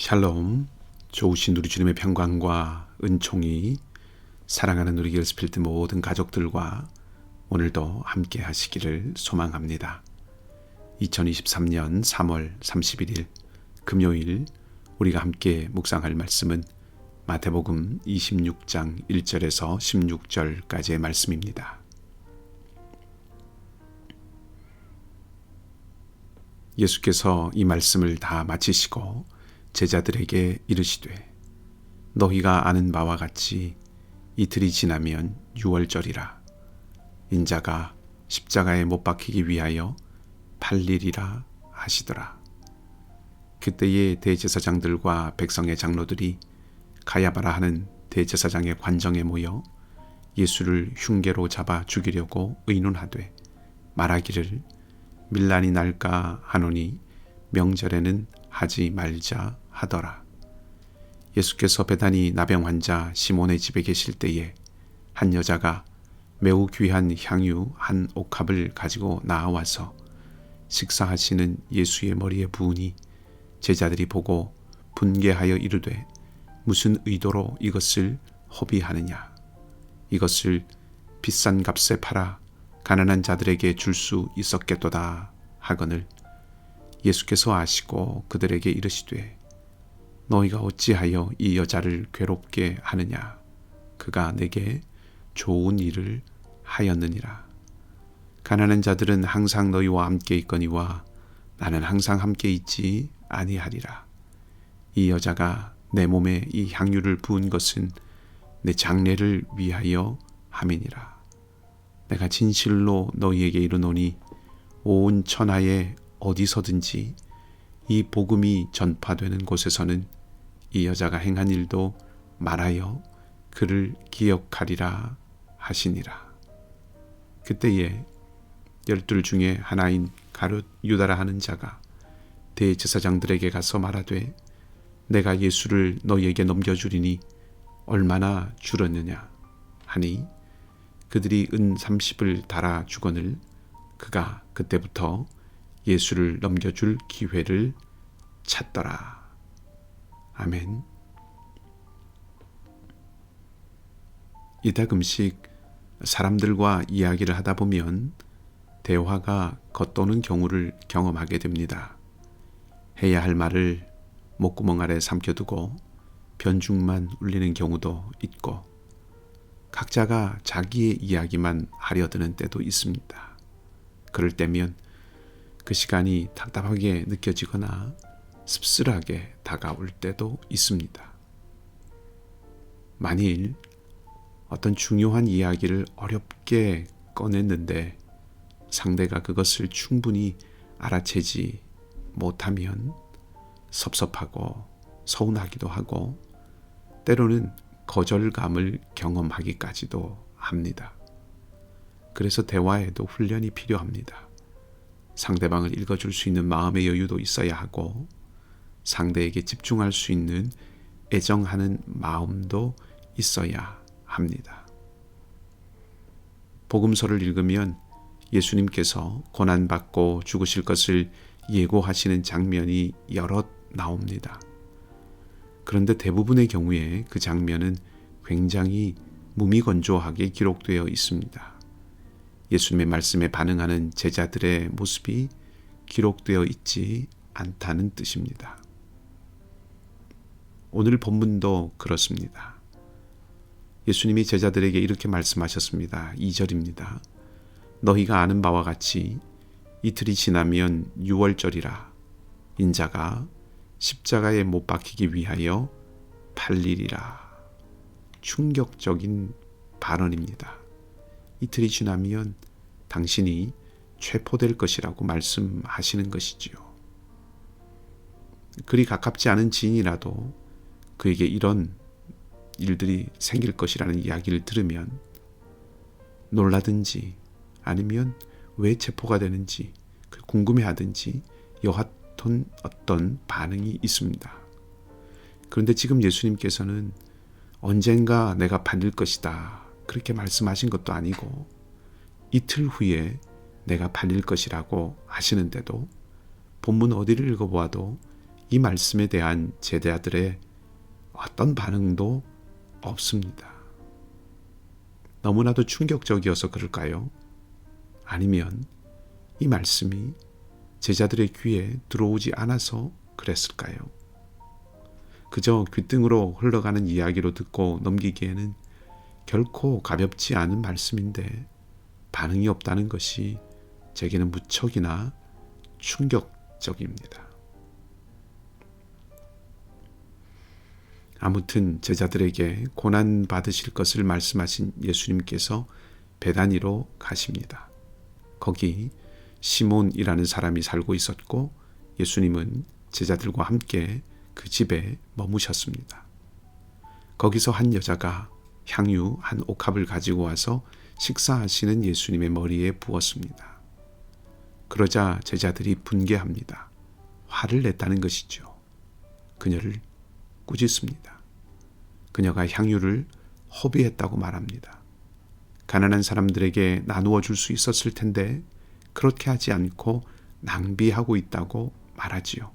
샬롬, 좋으신 우리 주님의 평강과 은총이 사랑하는 우리 길스필드 모든 가족들과 오늘도 함께 하시기를 소망합니다. 2023년 3월 31일 금요일 우리가 함께 묵상할 말씀은 마태복음 26장 1절에서 16절까지의 말씀입니다. 예수께서 이 말씀을 다 마치시고 제자들에게 이르시되 너희가 아는 바와 같이 이틀이 지나면 유월절이라 인자가 십자가에 못 박히기 위하여 팔리리라 하시더라. 그때의 대제사장들과 백성의 장로들이 가야바라 하는 대제사장의 관정에 모여 예수를 흉계로 잡아 죽이려고 의논하되 말하기를 밀란이 날까 하노니 명절에는 하지 말자 하더라. 예수께서 베다니 나병 환자 시몬의 집에 계실 때에 한 여자가 매우 귀한 향유 한 옥합을 가지고 나와서 식사하시는 예수의 머리에 부으니 제자들이 보고 분개하여 이르되 무슨 의도로 이것을 허비하느냐. 이것을 비싼 값에 팔아 가난한 자들에게 줄 수 있었겠도다 하거늘 예수께서 아시고 그들에게 이르시되 너희가 어찌하여 이 여자를 괴롭게 하느냐. 그가 내게 좋은 일을 하였느니라. 가난한 자들은 항상 너희와 함께 있거니와 나는 항상 함께 있지 아니하리라. 이 여자가 내 몸에 이 향유를 부은 것은 내 장례를 위하여 함이니라. 내가 진실로 너희에게 이르노니 온 천하에 어디서든지 이 복음이 전파되는 곳에서는 이 여자가 행한 일도 말하여 그를 기억하리라 하시니라. 그때에 12 중에 하나인 가룟 유다라 하는 자가 대제사장들에게 가서 말하되 내가 예수를 너희에게 넘겨주리니 얼마나 줄었느냐 하니 그들이 은 30을 달아 주거늘 그가 그때부터 예수를 넘겨줄 기회를 찾더라. 아멘. 이따금씩 사람들과 이야기를 하다 보면 대화가 겉도는 경우를 경험하게 됩니다. 해야 할 말을 목구멍 아래 삼켜두고 변죽만 울리는 경우도 있고 각자가 자기의 이야기만 하려드는 때도 있습니다. 그럴 때면 그 시간이 답답하게 느껴지거나 씁쓸하게 다가올 때도 있습니다. 만일 어떤 중요한 이야기를 어렵게 꺼냈는데 상대가 그것을 충분히 알아채지 못하면 섭섭하고 서운하기도 하고 때로는 거절감을 경험하기까지도 합니다. 그래서 대화에도 훈련이 필요합니다. 상대방을 읽어줄 수 있는 마음의 여유도 있어야 하고 상대에게 집중할 수 있는 애정하는 마음도 있어야 합니다. 복음서를 읽으면 예수님께서 고난받고 죽으실 것을 예고하시는 장면이 여럿 나옵니다. 그런데 대부분의 경우에 그 장면은 굉장히 무미건조하게 기록되어 있습니다. 예수님의 말씀에 반응하는 제자들의 모습이 기록되어 있지 않다는 뜻입니다. 오늘 본문도 그렇습니다. 예수님이 제자들에게 이렇게 말씀하셨습니다. 2절입니다. 너희가 아는 바와 같이 이틀이 지나면 유월절이라 인자가 십자가에 못 박히기 위하여 팔리리라. 충격적인 발언입니다. 이틀이 지나면 당신이 체포될 것이라고 말씀하시는 것이지요. 그리 가깝지 않은 지인이라도 그에게 이런 일들이 생길 것이라는 이야기를 들으면 놀라든지 아니면 왜 체포가 되는지 궁금해하든지 여하튼 어떤 반응이 있습니다. 그런데 지금 예수님께서는 언젠가 내가 팔릴 것이다 그렇게 말씀하신 것도 아니고 이틀 후에 내가 팔릴 것이라고 하시는데도 본문 어디를 읽어보아도 이 말씀에 대한 제자들의 어떤 반응도 없습니다. 너무나도 충격적이어서 그럴까요? 아니면 이 말씀이 제자들의 귀에 들어오지 않아서 그랬을까요? 그저 귓등으로 흘러가는 이야기로 듣고 넘기기에는 결코 가볍지 않은 말씀인데 반응이 없다는 것이 제게는 무척이나 충격적입니다. 아무튼 제자들에게 고난 받으실 것을 말씀하신 예수님께서 베다니로 가십니다. 거기 시몬이라는 사람이 살고 있었고 예수님은 제자들과 함께 그 집에 머무셨습니다. 거기서 한 여자가 향유 한 옥합을 가지고 와서 식사하시는 예수님의 머리에 부었습니다. 그러자 제자들이 분개합니다. 화를 냈다는 것이죠. 그녀를 꾸짖습니다. 그녀가 향유를 허비했다고 말합니다. 가난한 사람들에게 나누어 줄 수 있었을 텐데 그렇게 하지 않고 낭비하고 있다고 말하지요.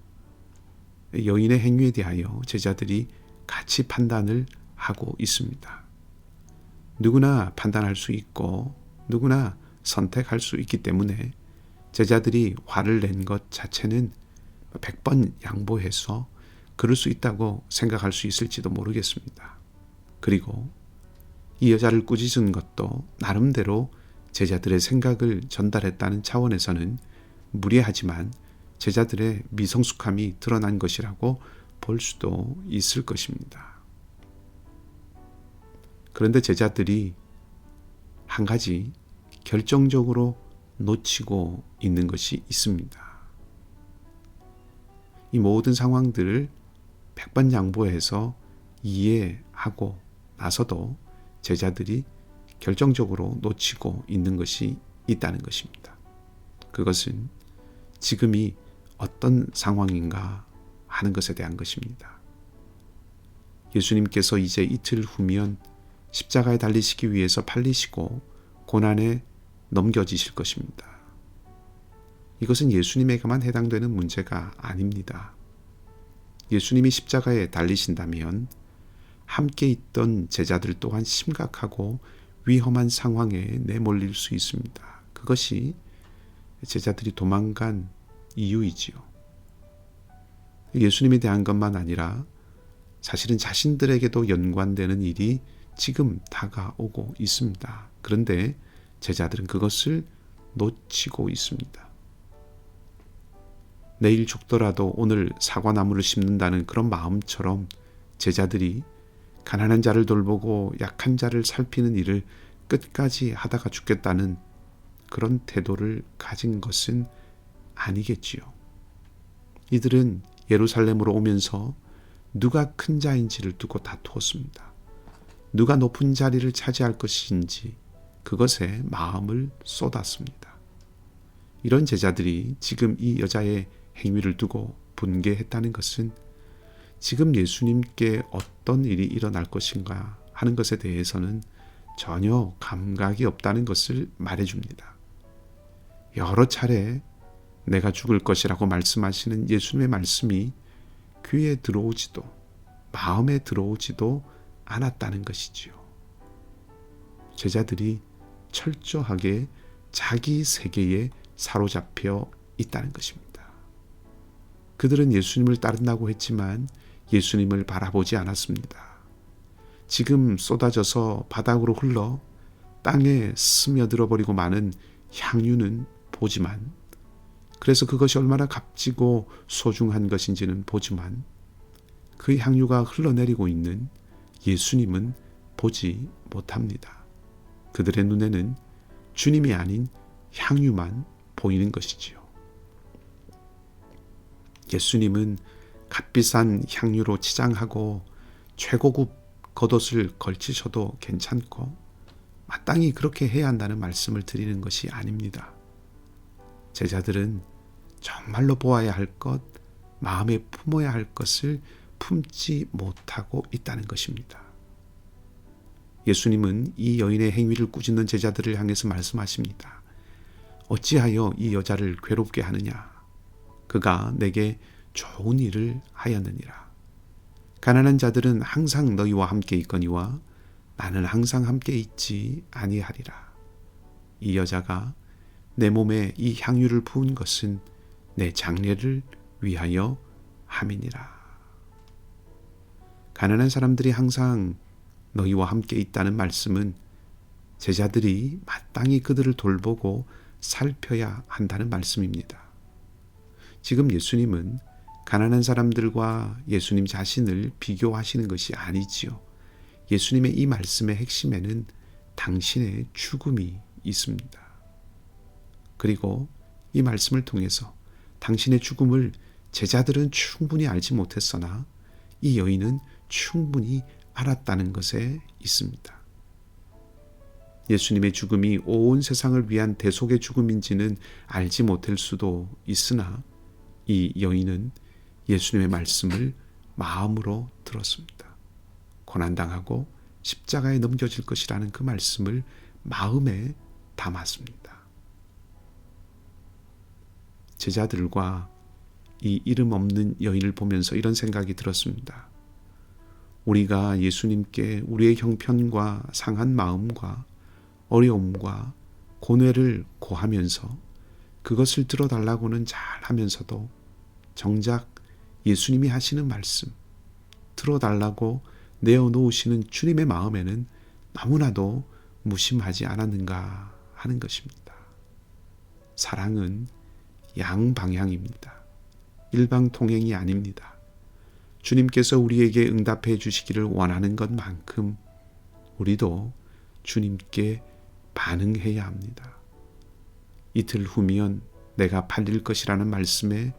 여인의 행위에 대하여 제자들이 같이 판단을 하고 있습니다. 누구나 판단할 수 있고 누구나 선택할 수 있기 때문에 제자들이 화를 낸 것 자체는 100번 양보해서 그럴 수 있다고 생각할 수 있을지도 모르겠습니다. 그리고 이 여자를 꾸짖은 것도 나름대로 제자들의 생각을 전달했다는 차원에서는 무례하지만 제자들의 미성숙함이 드러난 것이라고 볼 수도 있을 것입니다. 그런데 제자들이 한 가지 결정적으로 놓치고 있는 것이 있습니다. 이 모든 상황들을 100번 양보해서 이해하고 나서도 제자들이 결정적으로 놓치고 있는 것이 있다는 것입니다. 그것은 지금이 어떤 상황인가 하는 것에 대한 것입니다. 예수님께서 이제 이틀 후면 십자가에 달리시기 위해서 팔리시고 고난에 넘겨지실 것입니다. 이것은 예수님에게만 해당되는 문제가 아닙니다. 예수님이 십자가에 달리신다면 함께 있던 제자들 또한 심각하고 위험한 상황에 내몰릴 수 있습니다. 그것이 제자들이 도망간 이유이지요. 예수님에 대한 것만 아니라 사실은 자신들에게도 연관되는 일이 지금 다가오고 있습니다. 그런데 제자들은 그것을 놓치고 있습니다. 내일 죽더라도 오늘 사과나무를 심는다는 그런 마음처럼 제자들이 가난한 자를 돌보고 약한 자를 살피는 일을 끝까지 하다가 죽겠다는 그런 태도를 가진 것은 아니겠지요. 이들은 예루살렘으로 오면서 누가 큰 자인지를 두고 다투었습니다. 누가 높은 자리를 차지할 것인지 그것에 마음을 쏟았습니다. 이런 제자들이 지금 이 여자의 행위를 두고 분개했다는 것은 지금 예수님께 어떤 일이 일어날 것인가 하는 것에 대해서는 전혀 감각이 없다는 것을 말해줍니다. 여러 차례 내가 죽을 것이라고 말씀하시는 예수님의 말씀이 귀에 들어오지도 마음에 들어오지도 않았다는 것이지요. 제자들이 철저하게 자기 세계에 사로잡혀 있다는 것입니다. 그들은 예수님을 따른다고 했지만 예수님을 바라보지 않았습니다. 지금 쏟아져서 바닥으로 흘러 땅에 스며들어 버리고 마는 향유는 보지만, 그래서 그것이 얼마나 값지고 소중한 것인지는 보지만 그 향유가 흘러내리고 있는 예수님은 보지 못합니다. 그들의 눈에는 주님이 아닌 향유만 보이는 것이지요. 예수님은 값비싼 향유로 치장하고 최고급 겉옷을 걸치셔도 괜찮고 마땅히 그렇게 해야 한다는 말씀을 드리는 것이 아닙니다. 제자들은 정말로 보아야 할 것, 마음에 품어야 할 것을 품지 못하고 있다는 것입니다. 예수님은 이 여인의 행위를 꾸짖는 제자들을 향해서 말씀하십니다. 어찌하여 이 여자를 괴롭게 하느냐? 그가 내게 좋은 일을 하였느니라. 가난한 자들은 항상 너희와 함께 있거니와 나는 항상 함께 있지 아니하리라. 이 여자가 내 몸에 이 향유를 부은 것은 내 장례를 위하여 함이니라. 가난한 사람들이 항상 너희와 함께 있다는 말씀은 제자들이 마땅히 그들을 돌보고 살펴야 한다는 말씀입니다. 지금 예수님은 가난한 사람들과 예수님 자신을 비교하시는 것이 아니지요. 예수님의 이 말씀의 핵심에는 당신의 죽음이 있습니다. 그리고 이 말씀을 통해서 당신의 죽음을 제자들은 충분히 알지 못했으나 이 여인은 충분히 알았다는 것에 있습니다. 예수님의 죽음이 온 세상을 위한 대속의 죽음인지는 알지 못할 수도 있으나 이 여인은 예수님의 말씀을 마음으로 들었습니다. 고난당하고 십자가에 넘겨질 것이라는 그 말씀을 마음에 담았습니다. 제자들과 이 이름 없는 여인을 보면서 이런 생각이 들었습니다. 우리가 예수님께 우리의 형편과 상한 마음과 어려움과 고뇌를 고하면서 그것을 들어달라고는 잘 하면서도 정작 예수님이 하시는 말씀, 들어달라고 내어놓으시는 주님의 마음에는 너무나도 무심하지 않았는가 하는 것입니다. 사랑은 양방향입니다. 일방통행이 아닙니다. 주님께서 우리에게 응답해 주시기를 원하는 것만큼 우리도 주님께 반응해야 합니다. 이틀 후면 내가 팔릴 것이라는 말씀에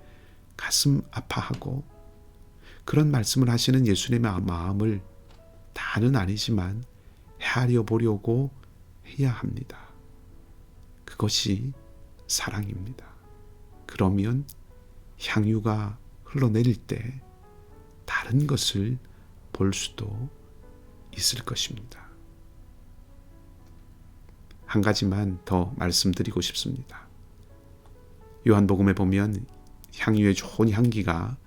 가슴 아파하고 그런 말씀을 하시는 예수님의 마음을 다는 아니지만 헤아려 보려고 해야 합니다. 그것이 사랑입니다. 그러면 향유가 흘러내릴 때 다른 것을 볼 수도 있을 것입니다. 한 가지만 더 말씀드리고 싶습니다. 요한복음에 보면 향유의 좋은 향기가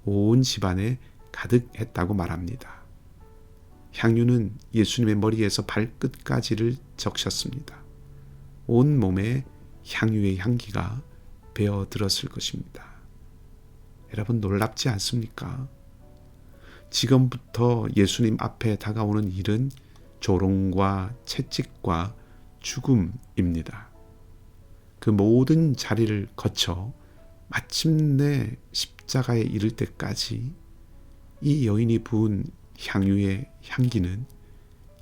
온 집안에 가득했다고 말합니다. 향유는 예수님의 머리에서 발끝까지를 적셨습니다. 온 몸에 향유의 향기가 배어들었을 것입니다. 여러분 놀랍지 않습니까? 지금부터 예수님 앞에 다가오는 일은 조롱과 채찍과 죽음입니다. 그 모든 자리를 거쳐 마침내 십자가에 이를 때까지 이 여인이 부은 향유의 향기는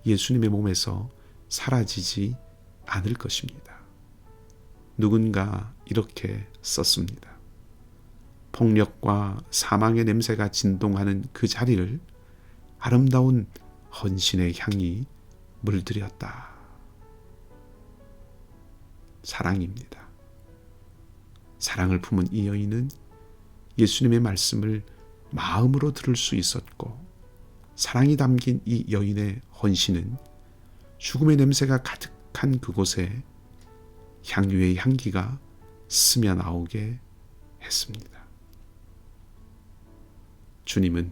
예수님의 몸에서 사라지지 않을 것입니다. 누군가 이렇게 썼습니다. 폭력과 사망의 냄새가 진동하는 그 자리를 아름다운 헌신의 향이 물들였다. 사랑입니다. 사랑을 품은 이 여인은 예수님의 말씀을 마음으로 들을 수 있었고 사랑이 담긴 이 여인의 헌신은 죽음의 냄새가 가득한 그곳에 향유의 향기가 스며 나오게 했습니다. 주님은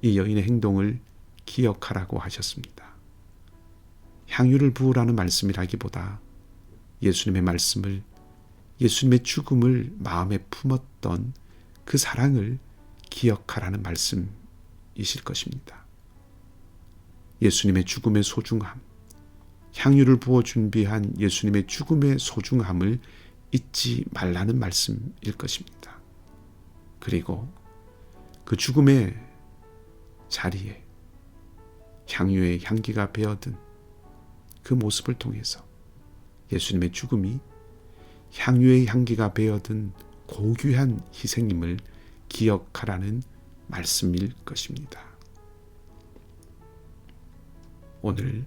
이 여인의 행동을 기억하라고 하셨습니다. 향유를 부으라는 말씀이라기보다 예수님의 말씀을, 예수님의 죽음을 마음에 품었던 그 사랑을 기억하라는 말씀이실 것입니다. 예수님의 죽음의 소중함, 향유를 부어 준비한 예수님의 죽음의 소중함을 잊지 말라는 말씀일 것입니다. 그리고 그 죽음의 자리에 향유의 향기가 배어든 그 모습을 통해서 예수님의 죽음이 향유의 향기가 배어든 고귀한 희생임을 기억하라는 말씀일 것입니다. 오늘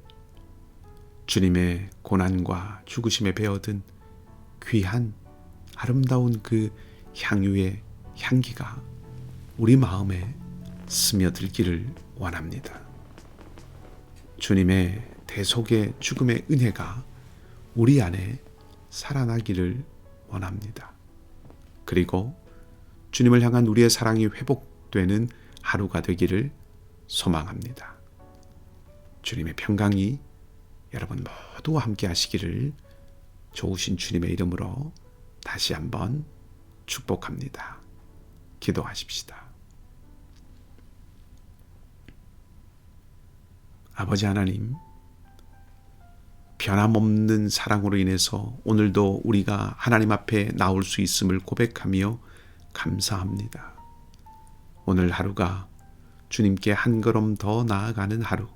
주님의 고난과 죽으심에 배어든 귀한 아름다운 그 향유의 향기가 우리 마음에 스며들기를 원합니다. 주님의 대속의 죽음의 은혜가 우리 안에 살아나기를 원합니다. 그리고 주님을 향한 우리의 사랑이 회복되는 하루가 되기를 소망합니다. 주님의 평강이 여러분 모두와 함께 하시기를 좋으신 주님의 이름으로 다시 한번 축복합니다. 기도하십시다. 아버지 하나님, 변함없는 사랑으로 인해서 오늘도 우리가 하나님 앞에 나올 수 있음을 고백하며 감사합니다. 오늘 하루가 주님께 한 걸음 더 나아가는 하루,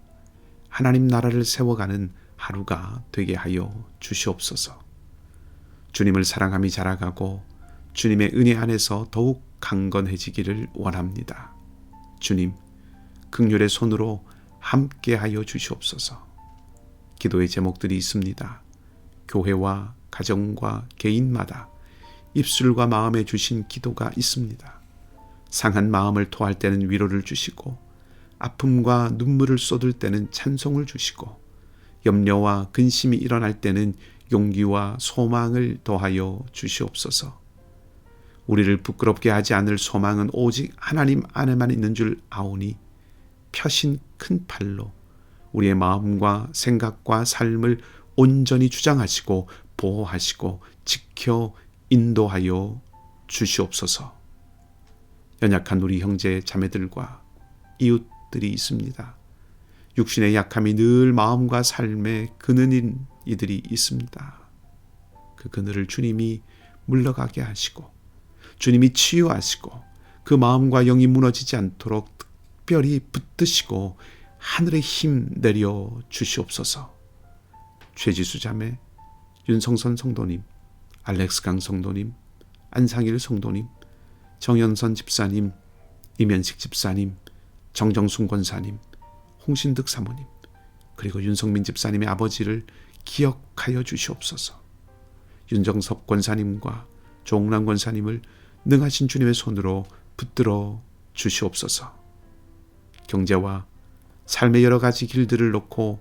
하나님 나라를 세워가는 하루가 되게 하여 주시옵소서. 주님을 사랑함이 자라가고 주님의 은혜 안에서 더욱 강건해지기를 원합니다. 주님, 긍휼의 손으로 함께하여 주시옵소서. 기도의 제목들이 있습니다. 교회와 가정과 개인마다 입술과 마음에 주신 기도가 있습니다. 상한 마음을 토할 때는 위로를 주시고, 아픔과 눈물을 쏟을 때는 찬송을 주시고, 염려와 근심이 일어날 때는 용기와 소망을 더하여 주시옵소서. 우리를 부끄럽게 하지 않을 소망은 오직 하나님 안에만 있는 줄 아오니 펴신 큰 팔로 우리의 마음과 생각과 삶을 온전히 주장하시고 보호하시고 지켜 인도하여 주시옵소서. 연약한 우리 형제 자매들과 이웃들이 있습니다. 육신의 약함이 늘 마음과 삶의 그늘인 이들이 있습니다. 그 그늘을 주님이 물러가게 하시고 주님이 치유하시고 그 마음과 영이 무너지지 않도록 특별히 붙드시고 하늘의 힘 내려 주시옵소서. 최지수 자매, 윤성선 성도님, 알렉스 강 성도님, 안상일 성도님, 정연선 집사님, 이면식 집사님, 정정순 권사님, 홍신득 사모님, 그리고 윤성민 집사님의 아버지를 기억하여 주시옵소서. 윤정섭 권사님과 조홍란 권사님을 능하신 주님의 손으로 붙들어 주시옵소서. 경제와 삶의 여러 가지 길들을 놓고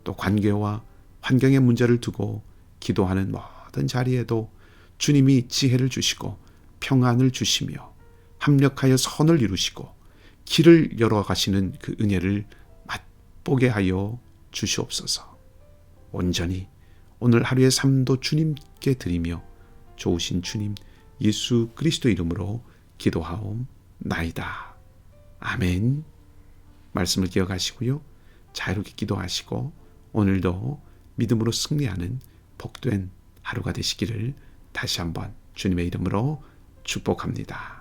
또 관계와 환경의 문제를 두고 기도하는 모든 자리에도 주님이 지혜를 주시고 평안을 주시며 합력하여 선을 이루시고 길을 열어가시는 그 은혜를 맛보게 하여 주시옵소서. 온전히 오늘 하루의 삶도 주님께 드리며 좋으신 주님 예수 그리스도 이름으로 기도하옵나이다. 아멘. 말씀을 기억하시고요. 자유롭게 기도하시고 오늘도 믿음으로 승리하는 복된 하루가 되시기를 다시 한번 주님의 이름으로 축복합니다.